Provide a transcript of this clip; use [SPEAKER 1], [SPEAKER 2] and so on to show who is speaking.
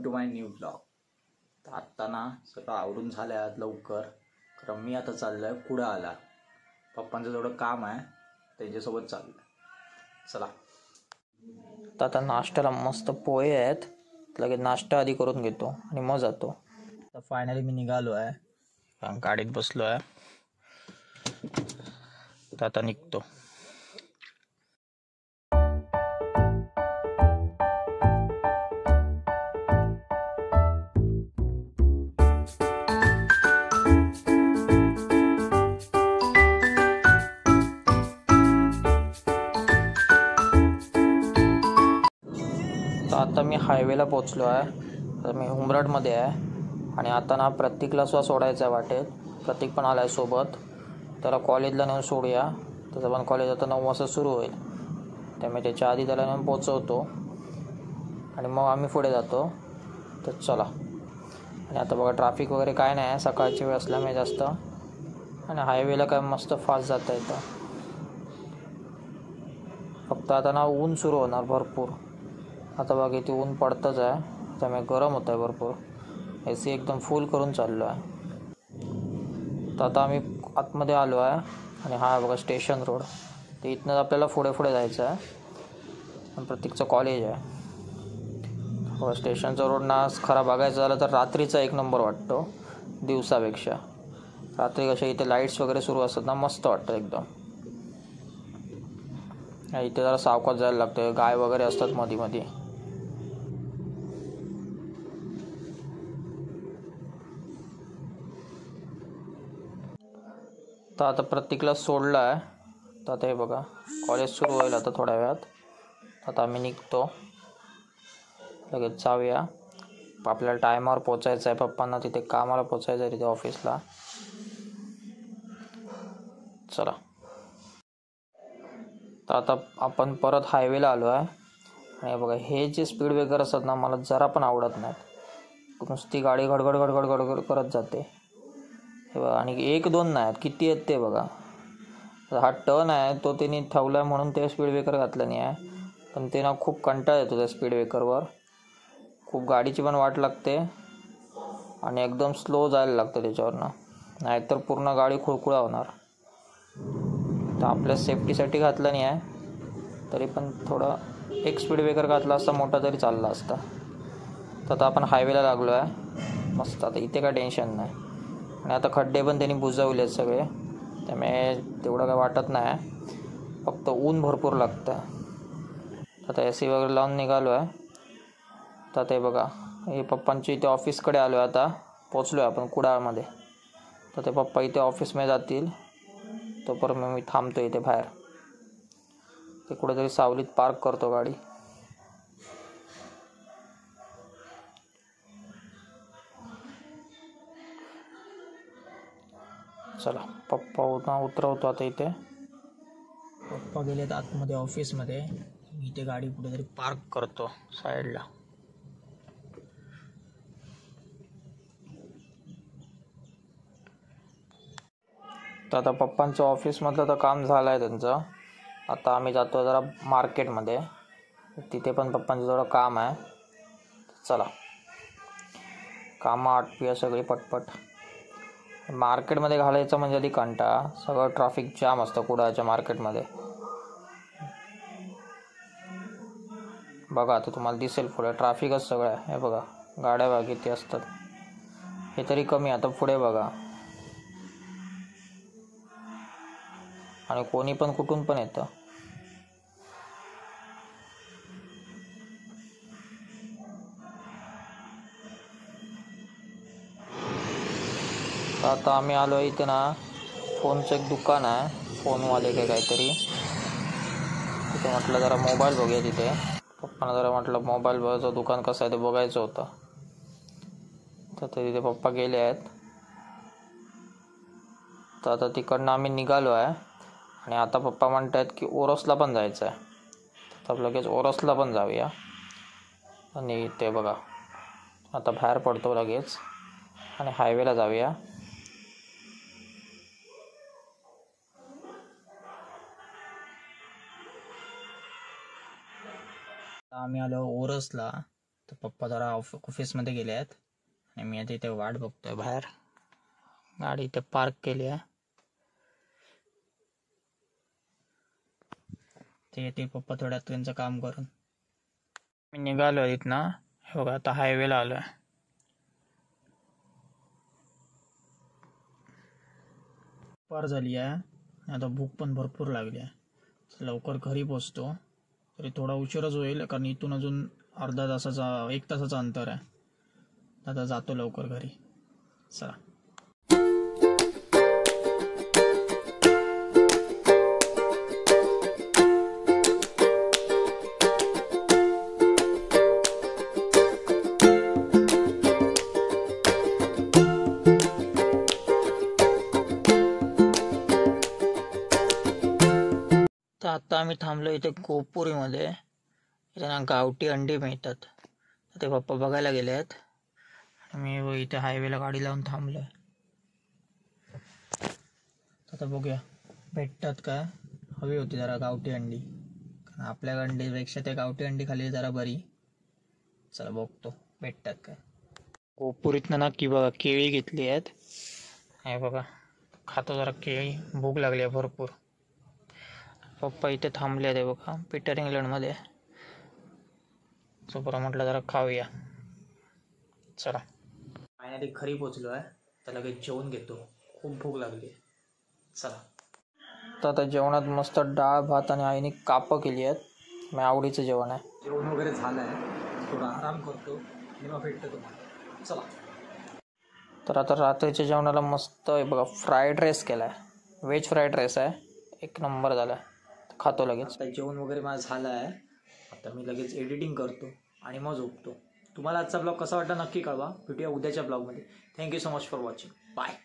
[SPEAKER 1] Welcome to my new blog. तर आत्ता ना सगळं आवरून झालं आहे लवकर, कारण मी आता चाललो आहे कुडाळला. पप्पांचं थोडं काम आहे, त्यांच्यासोबत चाललो आहे. चला. तर आता नाश्त्याला मस्त पोहे आहेत, लगेच नाश्ता आधी करून घेतो आणि मग जातो. तर फायनली मी निघालो आहे, गाडीत बसलो आहे, तर आता निघतो. तर आता मी हायवेला पोचलो आहे. तर मी उंबरठमध्ये आहे आणि आता ना प्रतीकला सुद्धा सोडायचं आहे वाटेत. प्रतीक पण आला आहे सोबत. त्याला कॉलेजला नेऊन सोडूया. त्याचं पण कॉलेज आता 9 वाजता सुरू होईल, त्यामुळे त्याच्या आधी त्याला नेऊन पोचवतो आणि मग आम्ही पुढे जातो. तर चला. आणि आता बघा ट्रॅफिक वगैरे काय नाही आहे, सकाळची वेळ असल्यामुळे जास्त, आणि हायवेला काय मस्त फास्ट जाता येतं. फक्त आता ना ऊन सुरू होणार भरपूर. आता बघा इथे ऊन पडतंच आहे, त्यामुळे गरम होतं आहे भरपूर. AC एकदम फुल करून चाललो आहे. तर आता आम्ही आतमध्ये आलो आहे आणि हा बघा स्टेशन रोड. तर इथनं आपल्याला पुढे जायचं आहे आणि प्रत्येकचं कॉलेज आहे. बघा स्टेशनचा रोड ना खरा बघायचं झालं तर रात्रीचा एक नंबर वाटतो दिवसापेक्षा. रात्री कशा इथे लाईट्स वगैरे सुरू असतात ना, मस्त वाटतं एकदम. इथे जरा सावकाश जायला लागतं, गाय वगैरे असतात मध्ये मध्ये. तर आता प्रतीकला सोडलं आहे. तर आता हे बघा कॉलेज सुरू होईल आता थोड्या वेळात. आता आम्ही निघतो, लगेच जाऊया. आपल्याला टायमावर पोचायचं आहे, पप्पांना तिथे कामाला पोचायचं आहे, तिथे ऑफिसला. चला. तर आता आपण परत हायवेला आलो आहे आणि बघा हे जे स्पीड ब्रेकर असतात ना, मला जरा पण आवडत नाहीत. नुसती गाडी गडगड गडगड गडगड करत जाते हे बघा. आणि 1-2 नाही आहेत, किती आहेत ते बघा. हा टर्न आहे तो त्यांनी ठेवला आहे म्हणून ते स्पीड ब्रेकर घातलं नाही आहे, पण ते ना खूप कंटाळा येतो त्या स्पीड ब्रेकरवर. खूप गाडीची पण वाट लागते आणि एकदम स्लो जायला लागतं त्याच्यावरनं, नाहीतर पूर्ण गाडी खुळखुळा होणार. तर आपल्या सेफ्टीसाठी घातलं नाही आहे, तरी पण थोडं एक स्पीड ब्रेकर घातला असता मोठा तरी चालला असता. तर आता आपण हायवेला लागलो आहे मस्त. आता इथे काय टेन्शन नाही, आणि आता खड्डे पण त्यांनी बुजवले आहेत सगळे, त्यामुळे तेवढं काय वाटत नाही. फक्त ऊन भरपूर लागतं. आता AC वगैरे लावून निघालो आहे. तर ते बघा हे पप्पांची इथे ऑफिसकडे आलो आहे. आता पोचलो आहे आपण कुडाळमध्ये. तर ते पप्पा इथे ऑफिसमध्ये जातील, तोपर्यंत मी थांबतो इथे बाहेर. ते कुठेतरी सावलीत पार्क करतो गाडी. चला पप्पा उतरवतो आता इथे. पप्पा गेलेत आतमध्ये ऑफिसमध्ये, मी इथे गाडी कुठेतरी पार्क करतो साईडला. तर आता पप्पांचं ऑफिसमधलं तर काम झालं आहे त्यांचं. आता आम्ही जातो जरा मार्केटमध्ये, तिथे पण पप्पांचं थोडं काम आहे. चला कामं आटपूया सगळी पटपट. मार्केटमध्ये घालायचं म्हणजे आधी कंटाळा, सगळं ट्रॅफिक जाम असतं कुडाळच्या मार्केटमध्ये. बघा आता तुम्हाला दिसेल पुढे ट्रॅफिकच सगळं आहे. हे बघा गाड्या बघा किती असतात, हे तरी कमी. आता पुढे बघा, आणि कोणी पण कुठून पण येतं. आता आम्ही आलो इथे ना, फोनचं एक दुकान आहे, फोनवाले काहीतरी. तिथे म्हटलं जरा मोबाईल बघूया. तिथे पप्पांना जरा म्हटलं मोबाईलचं दुकान कसं आहे ते बघायचं होतं. तर तिथे पप्पा गेले आहेत. तर आता तिकडनं आम्ही निघालो आहे आणि आता पप्पा म्हणत आहेत की ओरोसला पण जायचं आहे. तर लगेच ओरोसला पण जाऊया. आणि ते बघा आता बाहेर पडतो लगेच आणि हायवेला जाऊया. आम्ही आलो ओरोसला. तर पप्पा जरा ऑफिसमध्ये गेले आहेत आणि मी आता इथे वाट बघतोय बाहेर. गाडी इथे पार्क केली आहे. ते येतील पप्पा थोड्यात त्यांचं काम करून. मी निघालो इथनं. हे बघा आता हायवेला आलो आहे. पार झाली आहे. आता भूक पण भरपूर लागली आहे. लवकर घरी पोचतो. तरी थोडा उशीरच होईल कारण इथून अजून अर्धा तासाचा 1 तासाचं अंतर आहे. आता जातो लवकर घरी. चला. तर आता आम्ही थांबलो इथे गोपुरीमध्ये. इथे ना गावठी अंडी मिळतात. ते पप्पा बघायला गेले आहेत. मी इथे हायवेला गाडी लावून थांबलो आहे. आता बघूया भेटतात का. हवी होती जरा गावठी अंडी कारण आपल्या अंडीपेक्षा ते गावठी अंडी खाल्ली जरा बरी. चला बघतो भेटतात काय. गोपुरीतनं ना की बघा केळी घेतली आहेत. हे बघा खातो जरा केळी. भूक लागली आहे भरपूर. पप्पा इथे थांबले आहेत बघा पीटर इंग्लंडमध्ये. बरं म्हटलं जरा खाऊया. चला. फायनली घरी पोचलो आहे. तर लगेच जेवून घेतो. खूप भूक लागली आहे. चला. तर आता जेवणात मस्त डाळ भात आणि आईने कापं केली आहेत. माझ्या आवडीचं जेवण आहे. जेवण वगैरे झालं आहे. थोडा आराम करतो आणि मग भेटतो तुम्हाला. चला. तर आता रात्रीच्या जेवणाला मस्त आहे बघा फ्राईड राईस केला आहे. व्हेज फ्राईड राईस आहे. 1 नंबर झाला आहे. खातो लगेच. आता जेवण वगैरे माझं झालं आहे. आता मी लगेच एडिटिंग करतो आणि मग झोपतो. तुम्हाला आजचा ब्लॉग कसा वाटला नक्की कळवा. भेटूया उद्याच्या ब्लॉगमध्ये. Thank you so much for watching. Bye.